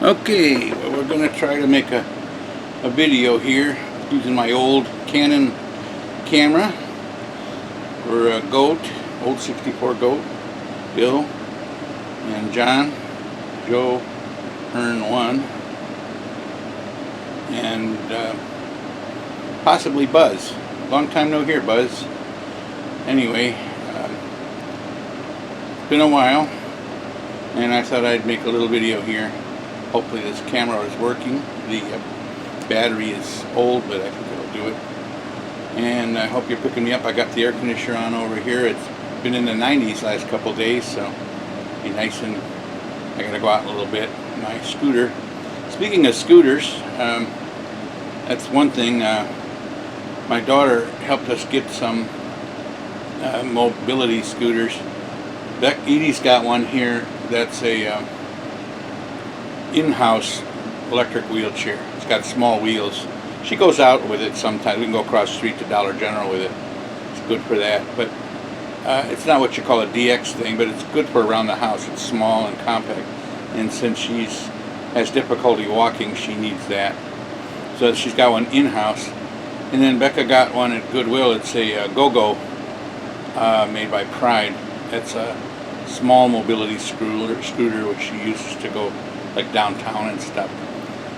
Okay, well, we're going to try to make a video here using my old Canon camera for a goat, old 64 goat, Bill and John, Joe, Hearn 1, and possibly Buzz. Long time no hear, Buzz. Anyway, it's been a while, and I thought I'd make a little video here. Hopefully this camera is working. The battery is old, but I think it'll do it. And I hope you're picking me up. I got the air conditioner on over here. It's been in the 90s last couple days, so be nice, and I gotta go out a little bit. My scooter. Speaking of scooters, that's one thing. My daughter helped us get some mobility scooters. Edie's got one here that's a in-house electric wheelchair. It's got small wheels. She goes out with it sometimes. We can go across the street to Dollar General with it. It's good for that. But it's not what you call a DX thing, but it's good for around the house. It's small and compact. And since she has difficulty walking, she needs that. So she's got one in-house. And then Becca got one at Goodwill. It's a Go-Go made by Pride. It's a small mobility scooter which she uses to go like downtown and stuff,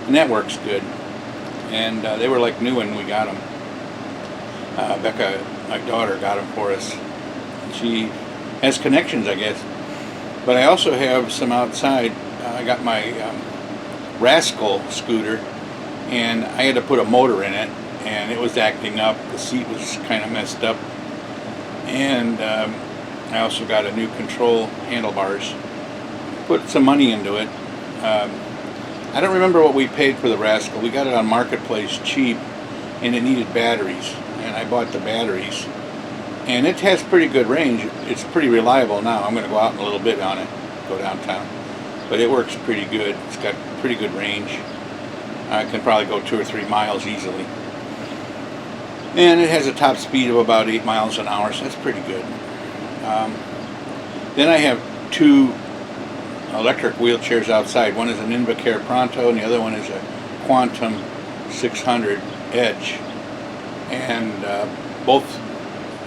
and that works good. And they were like new when we got them. Becca, my daughter, got them for us. She has connections, I guess. But I also have some outside. I got my Rascal scooter, and I had to put a motor in it, and it was acting up. The seat was kind of messed up, and I also got a new control handlebars. Put some money into it. I don't remember what we paid for the Rascal. We got it on Marketplace cheap, and it needed batteries, and I bought the batteries, and it has pretty good range. It's pretty reliable now. I'm going to go out in a little bit on it, go downtown, but it works pretty good. It's got pretty good range. I can probably go 2 or 3 miles easily, and it has a top speed of about 8 miles an hour, so that's pretty good. Then I have 2 electric wheelchairs outside. One is an Invacare Pronto, and the other one is a Quantum 600 Edge. And both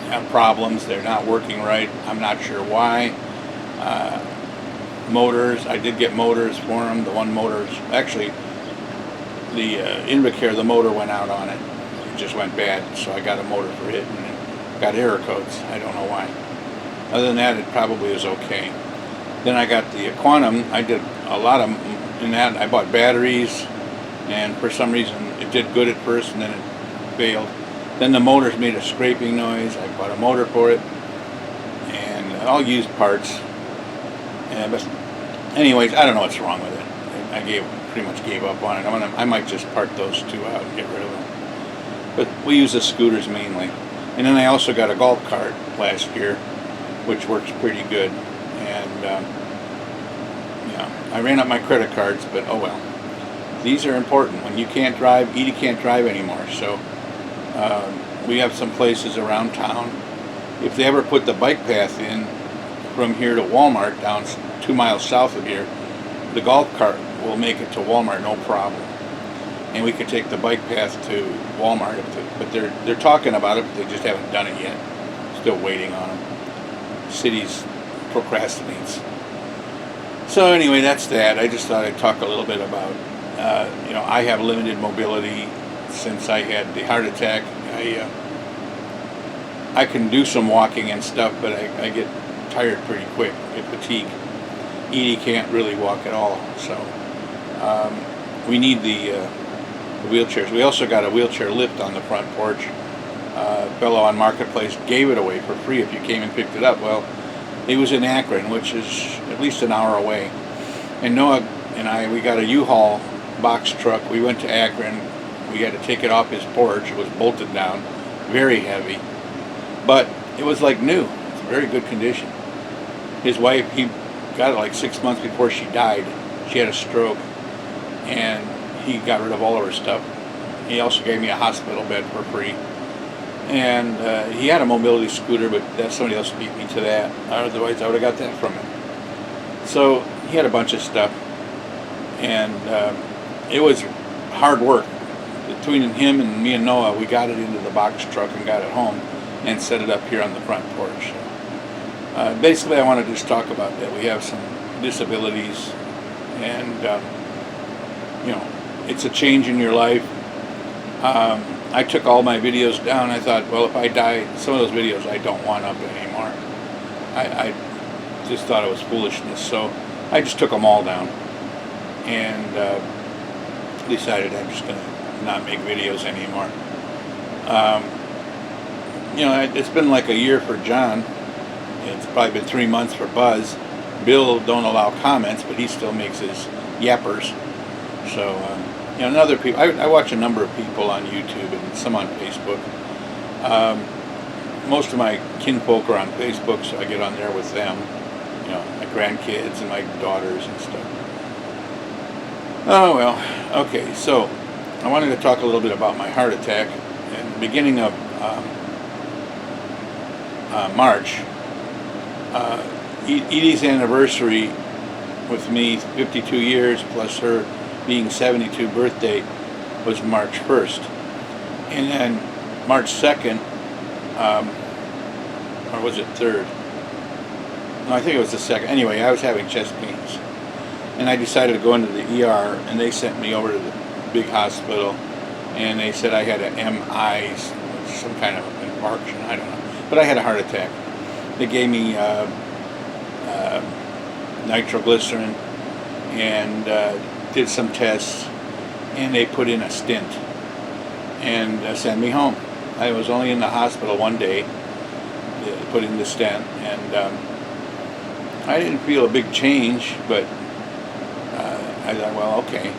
have problems. They're not working right. I'm not sure why. Motors, I did get motors for them. The one motor's actually, the Invacare, the motor went out on it. It just went bad, so I got a motor for it, and it got error codes. I don't know why. Other than that, it probably is okay. Then I got the Quantum. I did a lot of in that. I bought batteries, and for some reason it did good at first, and then it failed. Then the motors made a scraping noise. I bought a motor for it, and all used parts. But anyways, I don't know what's wrong with it. I pretty much gave up on it. I might just part those 2 out and get rid of them. But we use the scooters mainly. And then I also got a golf cart last year, which works pretty good. And yeah, I ran up my credit cards, but oh well. These are important. When you can't drive, Edie can't drive anymore. So we have some places around town. If they ever put the bike path in from here to Walmart down 2 miles south of here, the golf cart will make it to Walmart no problem. And we could take the bike path to Walmart, but they're talking about it, but they just haven't done it yet. Still waiting on them. Cities procrastinates. So anyway, that's that. I just thought I'd talk a little bit about, I have limited mobility since I had the heart attack. I can do some walking and stuff, but I get tired pretty quick, get fatigue. Edie can't really walk at all, so we need the wheelchairs. We also got a wheelchair lift on the front porch. Fellow on Marketplace gave it away for free if you came and picked it up. Well, it was in Akron, which is at least an hour away. And Noah and we got a U-Haul box truck. We went to Akron. We had to take it off his porch. It was bolted down, very heavy. But it was like new. It's very good condition. His wife, he got it like 6 months before she died. She had a stroke, and he got rid of all of her stuff. He also gave me a hospital bed for free. And he had a mobility scooter, but somebody else beat me to that. Otherwise, I would have got that from him. So he had a bunch of stuff. and it was hard work. Between him and me and Noah, we got it into the box truck and got it home and set it up here on the front porch. Basically, I want to just talk about that. We have some disabilities, and it's a change in your life. I took all my videos down. I thought, well, if I die, some of those videos I don't want up anymore. I just thought it was foolishness, so I just took them all down and decided I'm just going to not make videos anymore. It's been like a year for John. It's probably been 3 months for Buzz. Bill don't allow comments, but he still makes his yappers. So, and other people, I watch a number of people on YouTube and some on Facebook. Most of my kinfolk are on Facebook, so I get on there with them. My grandkids and my daughters and stuff. Oh well, okay, so I wanted to talk a little bit about my heart attack. In the beginning of March, Edie's anniversary with me, 52 years, plus her being 72 birthday, was March 1st. And then March 2nd, or was it 3rd? No, I think it was the 2nd. Anyway, I was having chest pains. And I decided to go into the ER, and they sent me over to the big hospital, and they said I had an MI, some kind of infarction, I don't know. But I had a heart attack. They gave me nitroglycerin and did some tests, and they put in a stent and sent me home. I was only in the hospital one day. They put in the stent, and I didn't feel a big change, but I thought, well, okay.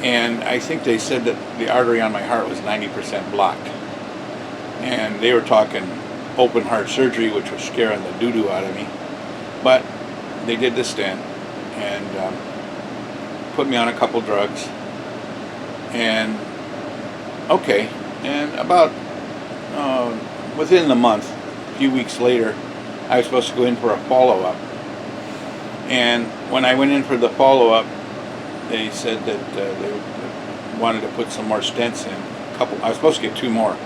And I think they said that the artery on my heart was 90% blocked. And they were talking open heart surgery, which was scaring the doo-doo out of me. But they did the stent and put me on a couple drugs. And okay, and about within the month, a few weeks later, I was supposed to go in for a follow-up. And when I went in for the follow-up, they said that they wanted to put some more stents in. I was supposed to get 2 more.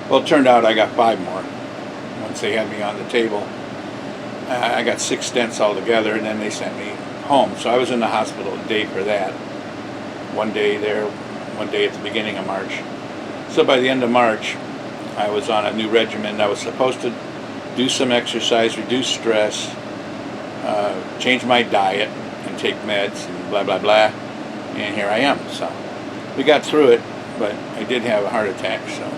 Well, it turned out I got 5 more. Once they had me on the table, I got 6 stents altogether, and then they sent me home. So I was in the hospital a day for that. 1 day there, 1 day at the beginning of March. So by the end of March, I was on a new regimen. I was supposed to do some exercise, reduce stress, change my diet, and take meds, and blah, blah, blah. And here I am. So we got through it, but I did have a heart attack. So,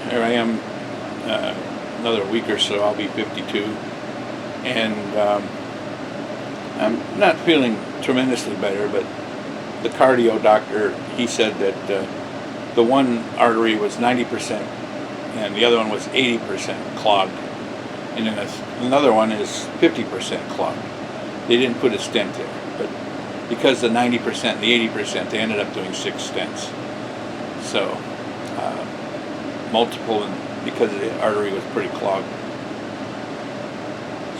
here I am. Another week or so, I'll be 52. And I'm not feeling tremendously better, but the cardio doctor, he said that the one artery was 90% and the other one was 80% clogged. And then another one is 50% clogged. They didn't put a stent there, but because the 90% and the 80%, they ended up doing 6 stents. So, multiple, and because the artery was pretty clogged.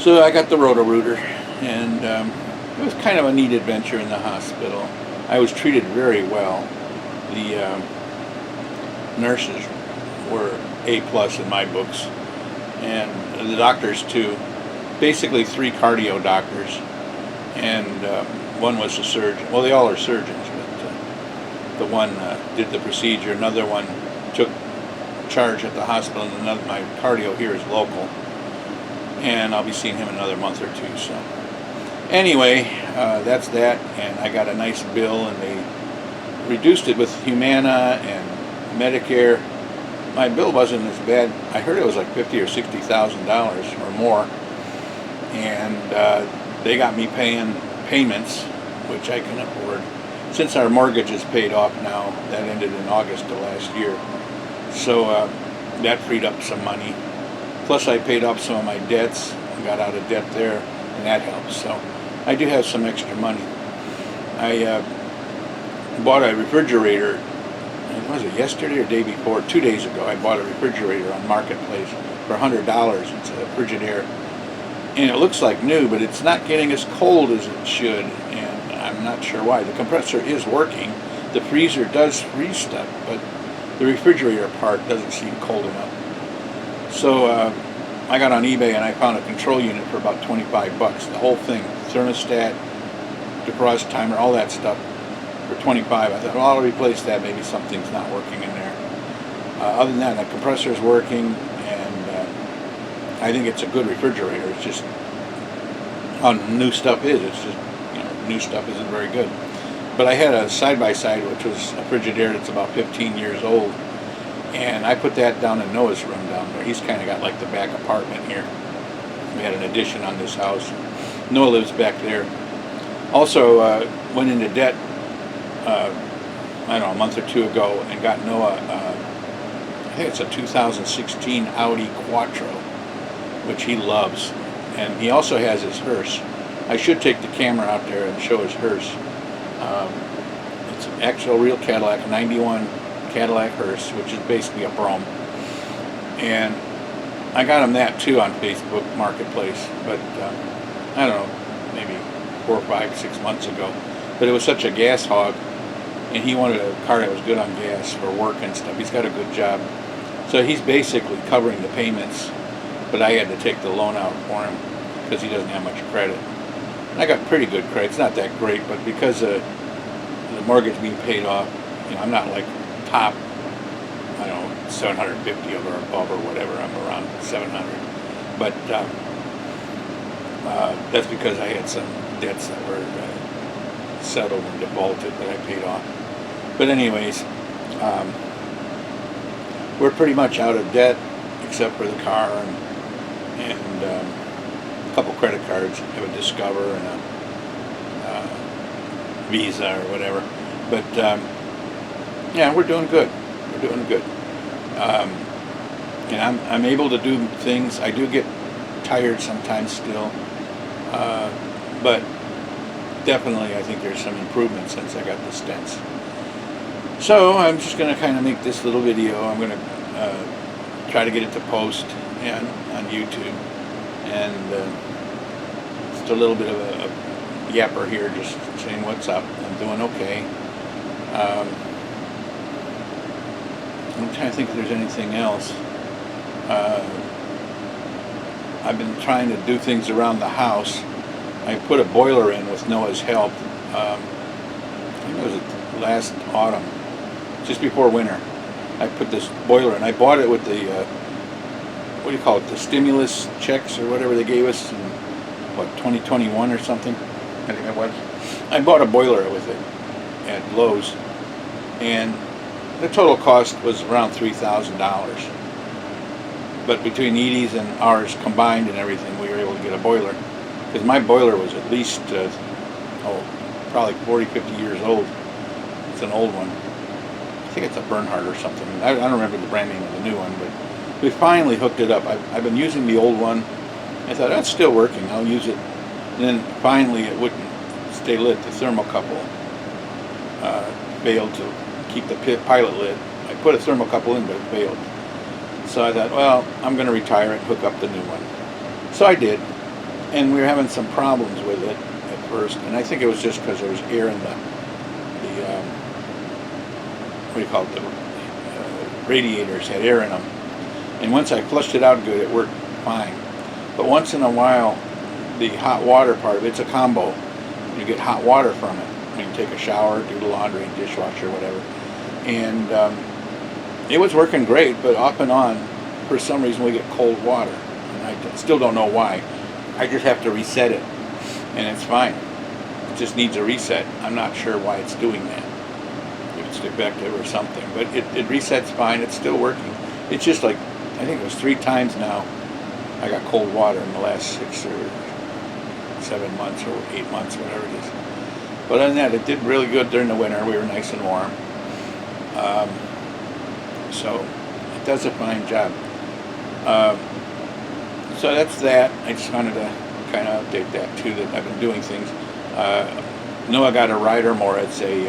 So I got the Roto-Rooter, and it was kind of a neat adventure in the hospital. I was treated very well. The nurses were A+ in my books, and the doctors too. Basically 3 cardio doctors, and one was a surgeon. Well, they all are surgeons, but the one did the procedure. Another one took charge at the hospital, and my cardio here is local, and I'll be seeing him in another month or 2. So anyway, that's that, and I got a nice bill, and they reduced it with Humana and Medicare. My bill wasn't as bad. I heard it was like $50,000 or $60,000 or more, and they got me paying payments, which I can afford. Since our mortgage is paid off now, that ended in August of last year, so that freed up some money. Plus I paid off some of my debts, got out of debt there, and that helps. So I do have some extra money. I bought a refrigerator. Was it yesterday or day before? 2 days ago, I bought a refrigerator on Marketplace for $100. It's a Frigidaire, and it looks like new, but it's not getting as cold as it should, and I'm not sure why. The compressor is working. The freezer does freeze stuff, but the refrigerator part doesn't seem cold enough. So I got on eBay and I found a control unit for about 25 bucks. The whole thing, thermostat, defrost timer, all that stuff for 25. I thought, well, I'll replace that. Maybe something's not working in there. Other than that, the compressor is working, and I think it's a good refrigerator. It's just how new stuff is. It's just, new stuff isn't very good. But I had a side-by-side, which was a Frigidaire that's about 15 years old, and I put that down in Noah's room down there. He's kind of got like the back apartment here. We had an addition on this house. Noah lives back there. Also went into debt, I don't know, a month or two ago, and got Noah, I think it's a 2016 Audi Quattro, which he loves. And he also has his hearse. I should take the camera out there and show his hearse. It's an actual real Cadillac, 91 Cadillac hearse, which is basically a Brougham. And I got him that too on Facebook Marketplace, but I don't know, maybe 4 or 5, 6 months ago. But it was such a gas hog, and he wanted a car that was good on gas for work and stuff. He's got a good job. So he's basically covering the payments, but I had to take the loan out for him because he doesn't have much credit. And I got pretty good credit. It's not that great, but because of the mortgage being paid off, I'm not like top, I don't know, 750 or above or whatever. I'm around 700. But that's because I had some debts that were settled and defaulted that I paid off. But anyways, we're pretty much out of debt except for the car and a couple credit cards. I have a Discover and a Visa or whatever. But yeah, we're doing good. We're doing good. And I'm able to do things. I do get tired sometimes still, but definitely I think there's some improvement since I got the stents. So I'm just going to kind of make this little video. I'm going to try to get it to post and on YouTube, and just a little bit of a yapper here, just saying what's up. I'm doing okay. I'm trying to think if there's anything else. I've been trying to do things around the house. I put a boiler in with Noah's help. I think it was last autumn, just before winter. I put this boiler in. I bought it with the, what do you call it, the stimulus checks or whatever they gave us in, 2021 or something? I think it was. I bought a boiler with it at Lowe's, and the total cost was around $3,000. But between Edie's and ours combined and everything, we were able to get a boiler. Because my boiler was at least, probably 40, 50 years old. It's an old one. I think it's a Bernhardt or something. I don't remember the brand name of the new one, but we finally hooked it up. I've been using the old one. I thought, that's still working. I'll use it. And then finally it wouldn't stay lit. The thermocouple failed to keep the pilot lit. I put a thermocouple in, but it failed. So I thought, well, I'm going to retire it and hook up the new one. So I did. And we were having some problems with it at first, and I think it was just because there was air in the what do you call it, the radiators had air in them. And once I flushed it out good, it worked fine. But once in a while, the hot water part of it's a combo. You get hot water from it. You can take a shower, do the laundry, dishwasher, whatever. And it was working great, but off and on, for some reason, we get cold water. And I still don't know why. I just have to reset it, and it's fine. It just needs a reset. I'm not sure why it's doing that. If it's defective or something, but it resets fine. It's still working. It's just like, I think it was 3 times now I got cold water in the last 6 or 7 months or 8 months, whatever it is. But other than that, it did really good during the winter. We were nice and warm. So it does a fine job. So that's that. I just wanted to kind of update that too, that I've been doing things. Noah got a rider more. It's a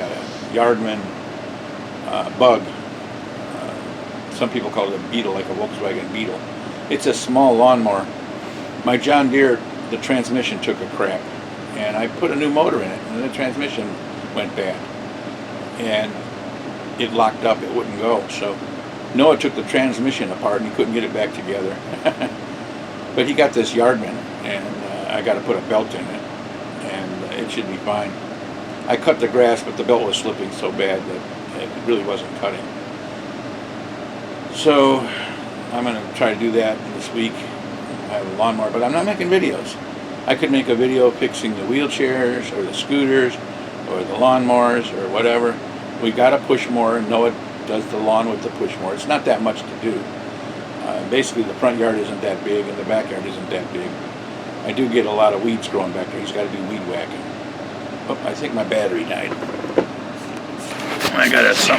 Yardman Bug. Some people call it a Beetle, like a Volkswagen Beetle. It's a small lawnmower. My John Deere the transmission took a crap, and I put a new motor in it, and the transmission went bad, and it locked up, it wouldn't go. So Noah took the transmission apart and he couldn't get it back together. But he got this Yardman, and I got to put a belt in it, and it should be fine. I cut the grass, but the belt was slipping so bad that it really wasn't cutting. So I'm going to try to do that this week. I have a lawnmower, but I'm not making videos. I could make a video fixing the wheelchairs or the scooters or the lawnmowers or whatever. We got a push mower. Noah does the lawn with the push mower. It's not that much to do. Basically, the front yard isn't that big and the backyard isn't that big. I do get a lot of weeds growing back there. He's got to do weed whacking. Oh, I think my battery died. I got something.